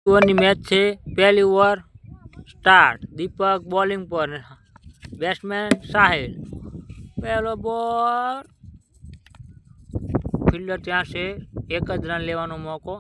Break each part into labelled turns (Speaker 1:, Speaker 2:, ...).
Speaker 1: ओवरनी match है। पहली over start. दीपक bowling पर, बैट्समैन साहिल। पहलो बॉल, फील्डर त्या से एक ज रन लेवानो मौको।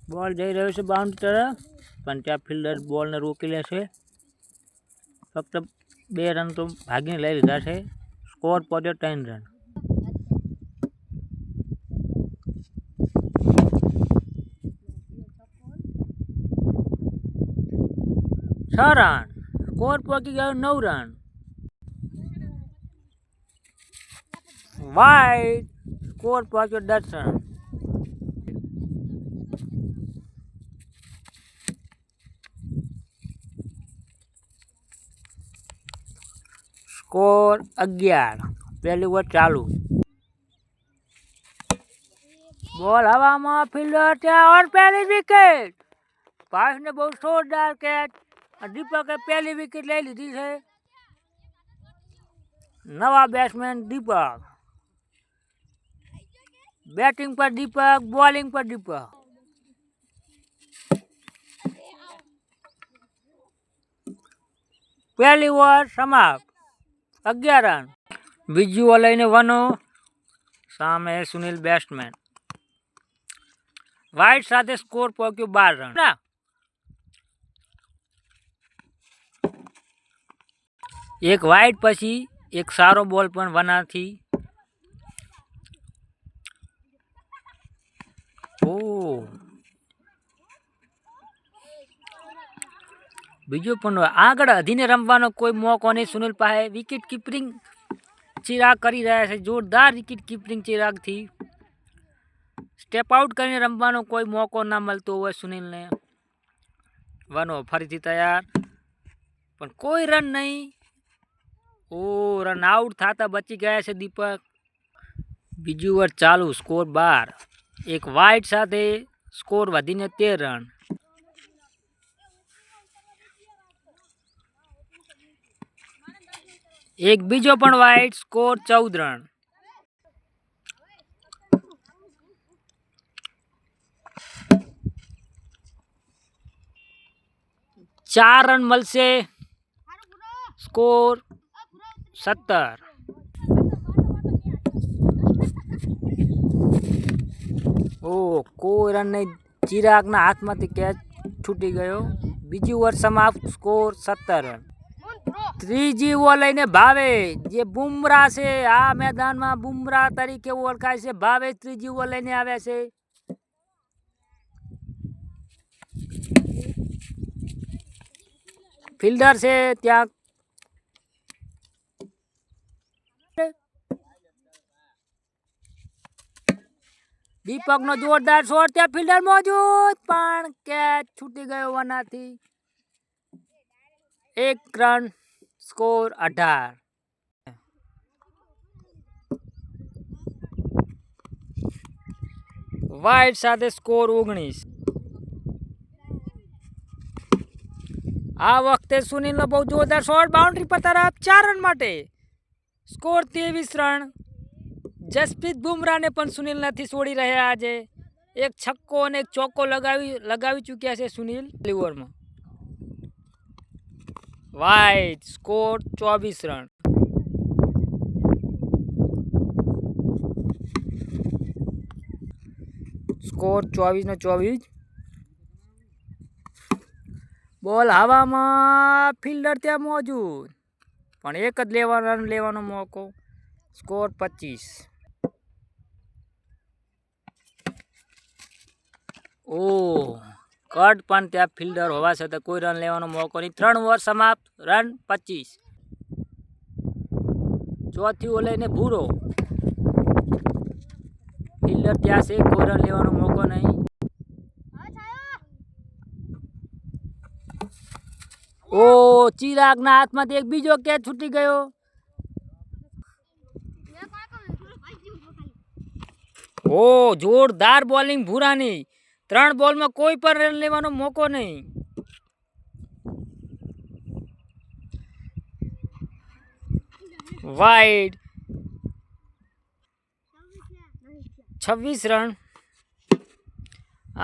Speaker 1: बॉल जई रह्यो छे बाउंड्री तरफ, पण त्या फील्डर बॉल ने रोकी लेशे। फक्त 2 रन तो भागीने लई लीधा छे। स्कोर पड्यो 3 रन। छ रन। स्कोर पहुंची गयो 9 रन। वाइड। स्कोर पहुंचो 10 रन। स्कोर 11। पहली ओवर चालू। बॉल हवा में, फील्डर त्या और पहली विकेट। पास ने बहुत जोरदार कैच। दीपक पहली विकेट ले लीधी है। नवा बैट्समैन दीपक। बैटिंग पर दीपक, बॉलिंग पर दीपक। पहली ओवर समाप्त, 11 रन। बीजी ओवर लईने वनो। सामे सुनील बैट्समैन। वाइड साथे स्कोर पहुंच्यो 12 रन। एक वाइड पछी एक सारो बॉल पण वना थी। बीजो पण आगळ अधीने रमवानो कोई मौको नहीं सुनील पाहे। विकेट कीपिंग चिराग करी रह्या छे। जोरदार विकेट कीपिंग चिराग थी। स्टेप आउट करीने रमवानो कोई मौको ना मळतो होय सुनील ने। वनो फरीथी तैयार, पण कोई रन नहीं। ओ रन आउट थाता बची गया छे दीपक। बीजी ओवर चालू। स्कोर 12। एक वाइड साथे स्कोर वधीने 13 रन। एक बीजो पण वाइड। Score 14 run. चार रन मलशे। स्कोर 17। ओ कोई रन नहीं। चिराग ना हाथ में कैच छूटी गयो। बीजी ओवर समाप्त। Score 17 run. त्रीजी ओवर लईने भावेश, जे बुमराह से आ मैदान में बुमराह तरीके ओळखाय छे। भावेश त्रीजी ओवर लईने आव्या छे। फील्डर से त्या दीपक नो जोरदार शॉट। त्या फील्डर मौजूद, पण कैच छूटी गयो वनाथी। 1 रन। स्कोर 18। वाइड साथे स्कोर 19। आ वखते सुनील नो बहुत जोरदार शॉट बाउंड्री पर तरफ 4 रन माटे। Score 23 run. जसप्रीत बुमराह ने पण सुनील નથી છોડી રહ્યા આજે। એક છક્કો અને એક ચોક્કો લગાવી ચૂક્યા છે સુनील ઓવરમાં। વાઇડ। Score 24 run. સ્કોર 24 નો 24। બોલ હવામાં, ફિલ્ડર ત્યાં મોજૂદ, પણ એક જ રન લેવાનો મોકો। સ્કોર 25। ओ कट पण त्या फील्डर होवा छतां कोई रन लेवानो मौको नहीं। 3 ओवर समाप्त। रन 25। चौथी ओवर लईने भूरो। फील्डर त्या से कोई रन लेवानो मौको नहीं। ओ चिराग ना हाथ में एक बीजो कैच छूटी गयो। ओ जोरदार बॉलिंग भूरानी। 3 बॉल में कोई पर रन लेवानो मौको नहीं। वाइड। 26 રન.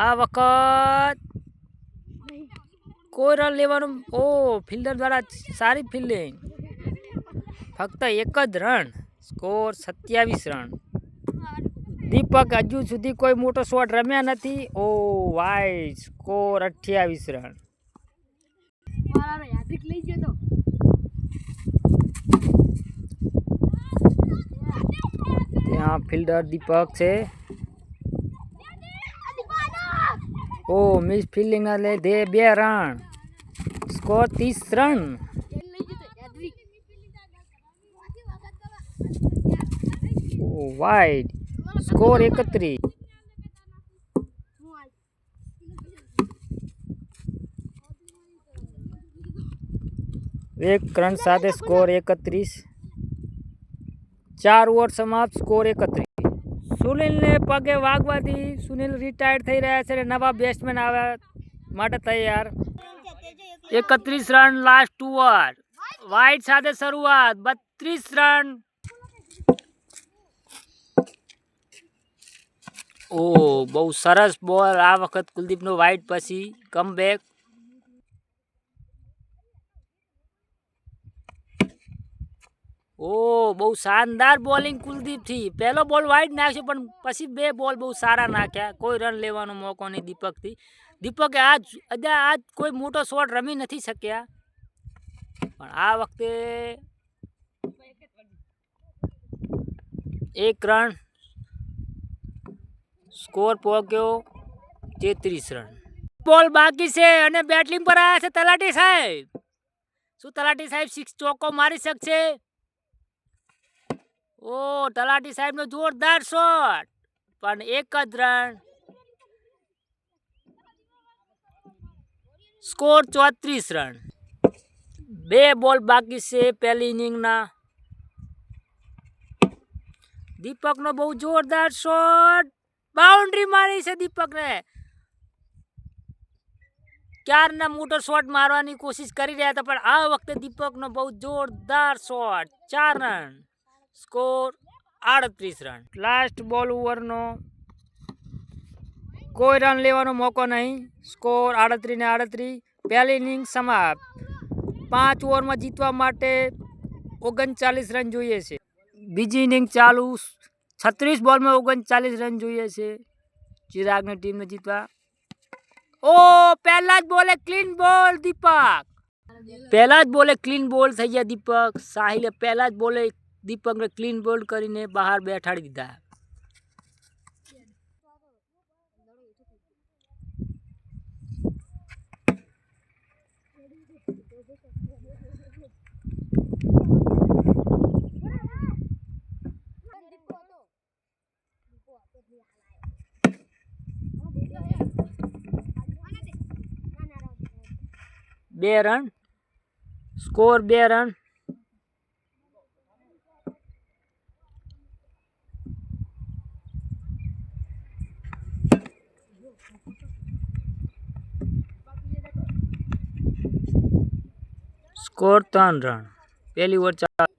Speaker 1: આ વખત કોઈ રન લેવાનું. ઓ ફિલ્ડર દ્વારા સારી ફિલ્ડિંગ, ફક્ત એક જ રન. Score 27 run. દીપક હજુ સુધી કોઈ મોટો શોટ રમ્યા નથી. ઓ વાઈડ. Score 28 run. ત્યાં ફિલ્ડર દીપક છે. ઓ મિસ ફિલ્ડિંગ ના લીધે 2 રન. Score 30 run. ઓ વાઈડ. સ્કોર 31. એક રન સાથે સ્કોર 31. 4 ઓવર સમાપ્ત. સ્કોર 31. સુનિલને પગે વાગવાથી સુનિલ રિટાયર્ડ થઈ રહ્યા છે અને નવા બેટ્સમેન આવ્યા માટે તૈયાર. 31 રન લાસ્ટ ઓવર. વાઇડ સાથે શરૂઆત. 32 રન. ઓ બહુ સરસ બોલ આ વખત કુલદીપનો વાઇડ પછી કમબેક. ઓ બહુ શાનદાર બોલિંગ કુલદીપથી. પહેલો બોલ વાઇડ નાખ્યો પણ પછી 2 બોલ બહુ સારા નાખ્યા. કોઈ રન લેવાનો મોકો નહીં દીપકથી. દીપકે આજ કોઈ મોટો શોટ રમી નથી શક્યા, પણ આ વખતે 1 રન. સ્કોર પહોંચ્યો 33 રન. બોલ બાકી છે અને બેટિંગ પર આવ્યા છે તલાટી સાહેબ. શું તલાટી સાહેબ 6 ચોક્કો મારી શકશે? ઓ તલાટી સાહેબ નો જોરદાર શોટ, પણ 1 જ રન. Score 34 run. 2 બોલ બાકી છે પહેલી ઇનિંગના. દીપકનો બહુ જોરદાર શોટ. બાઉન્ડ્રી મારી છે દીપકને. ક્યારના મોટો શોટ મારવાની કોશિશ કરી રહ્યા હતા, પણ આ વખતે દીપકનો બહુ જોરદાર shot. 4 run. Score 38 run. Last ball ઓવરનો કોઈ રન લેવાનો મોકો નહીં. સ્કોર 38 ને 38. પહેલી ઇનિંગ સમાપ્ત. 5 ઓવરમાં જીતવા માટે 39 રન જોઈએ છે. બીજી ઇનિંગ ચાલુ. 36 બોલમાં 39 રન જોઈએ છે ચિરાગની ટીમને જીતવા. ઓ પહેલા જ બોલે ક્લીન બોલ દીપક. પહેલા જ બોલે ક્લીન બોલ થઈ ગયા દીપક. સાહિલે પહેલા જ બોલે દીપકને ક્લીન બોલ કરીને બહાર બેઠાડી દીધા. બે run. Score 2 run. Score 3 run. પહેલી ઓવર ચાલુ.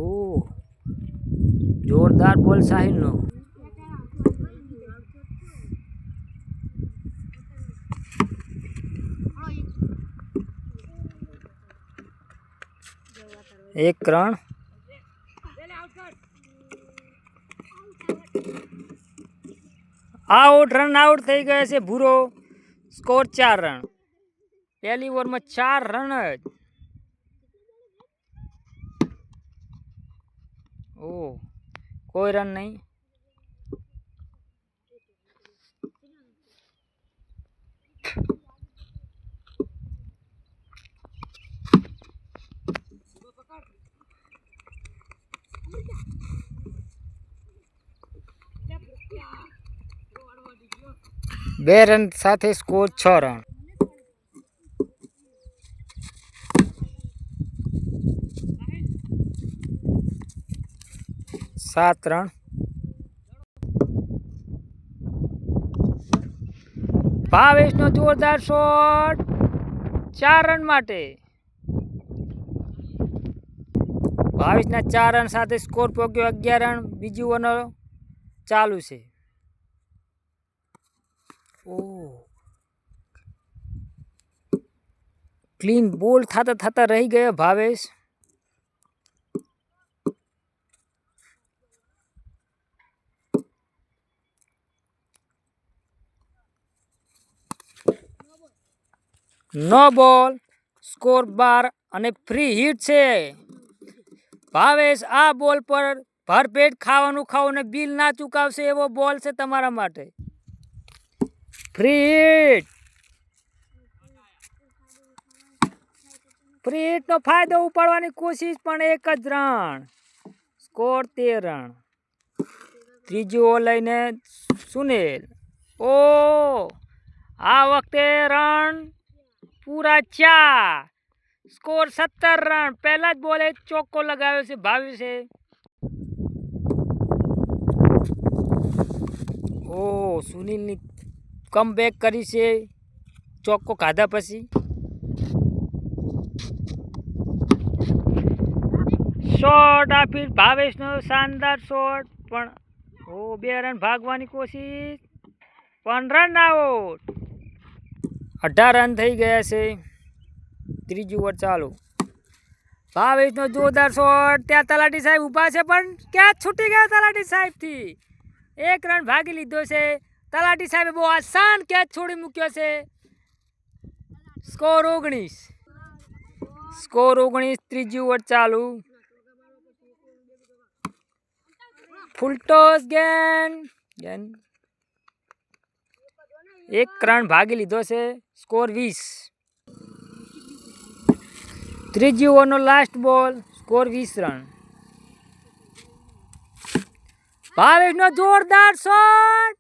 Speaker 1: ઓ જોરદાર બોલ સાહિલનો. એક રન. આઉટ. રન આઉટ થઈ ગયા છે ભૂરો. Score 4 run. પહેલી ઓવરમાં 4 રન જ. ઓ કોઈ રન નહીં. બે રન સાથે સ્કોર 6 રન. સાત રન. ભાવેશનો જોરદાર શોટ 4 રન માટે. ભાવેશના 4 રન સાથે સ્કોર પહોંચ્યો 11 રન. બીજું ઓવર ચાલુ છે. ક્લીન બોલ થતા થતા રહી ગયો ભાવેશ. નો બોલ. સ્કોર 12 અને ફ્રી હિટ છે. ભાવેશ આ બોલ પર ભરપેટ ખાવાનું ખાવ અને બિલ ના ચૂકવશે એવો બોલ છે તમારા માટે. Free hit. ફ્રી હિટનો ફાયદો ઉપાડવાની કોશિશ પણ 1 જ રન. Score 13 run. ત્રીજી ઓવર લઈને સુનિલ. આ વખતે રન પૂરા 4. Score 17 run. પહેલા જ બોલે ચોક્કો લગાવ્યો છે ભાવેશે. સુનિલની કમબેક કરી છે ચોક્કો ખાધા પછી. શોટ આપી ભાવેશનો શાનદાર શોટ પણ 2 રન ભાગવાની કોશિશ પણ રન આઉટ. 18 રન થઈ ગયા છે. ત્રીજી ઓવર ચાલુ. ભાવેશનો જોરદાર શોટ. ત્યાં તલાટી સાહેબ ઊભા છે પણ કેચ છૂટી ગયો તલાટી સાહેબથી. 1 રન ભાગી લીધો છે. તલાટી સાહેબે બહુ આસાન કેચ છોડી મૂક્યો છે. સ્કોર 19. સ્કોર 19. ત્રીજી ઓવર ચાલુ. ફૂલ ટોસ ગેન. 1 રન ભાગી લીધો છે. સ્કોર 20. ત્રીજી ઓવરનો લાસ્ટ બોલ. Score 20 run. ભાવેશનો જોરદાર શોટ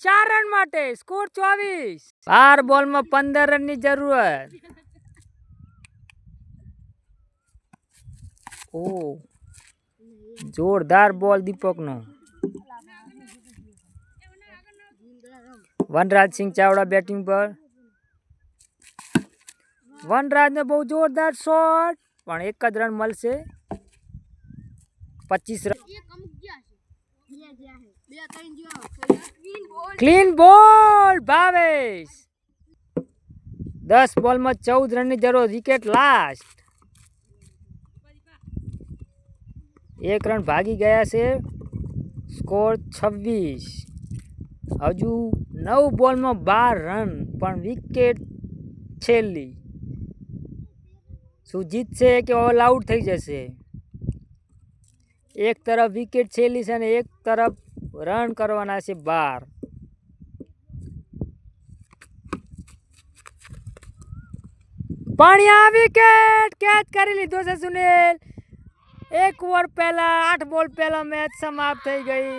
Speaker 1: 4 રન માટે. સ્કોર 24. 12 બોલમાં 15 રનની જરૂરત. જોરદાર બોલ દીપકનો. વનરાજસિંહ ચાવડા બેટિંગ પર. વનરાજને બહુ જોરદાર શોટ પણ 1 જ રન મળશે. 25 રન. ક્લીન બોલ ભાવેશ. 10 બોલમાં 14 રનની જરૂર. Wicket last. 1 રન ભાગી ગયા છે. સ્કોર 26. હજુ 9 બોલમાં 12 રન પણ વિકેટ છેલ્લી. શું જીતશે કે ઓલ આઉટ થઈ જશે? એક તરફ વિકેટ છેલ્લી છે અને એક તરફ રન કરવાના છે 12. પાણી આ વિકેટ કેચ કરી લીધો છે સુનિલ. 1 ઓવર પહેલા 8 બોલ પહેલા મેચ સમાપ્ત થઈ ગઈ.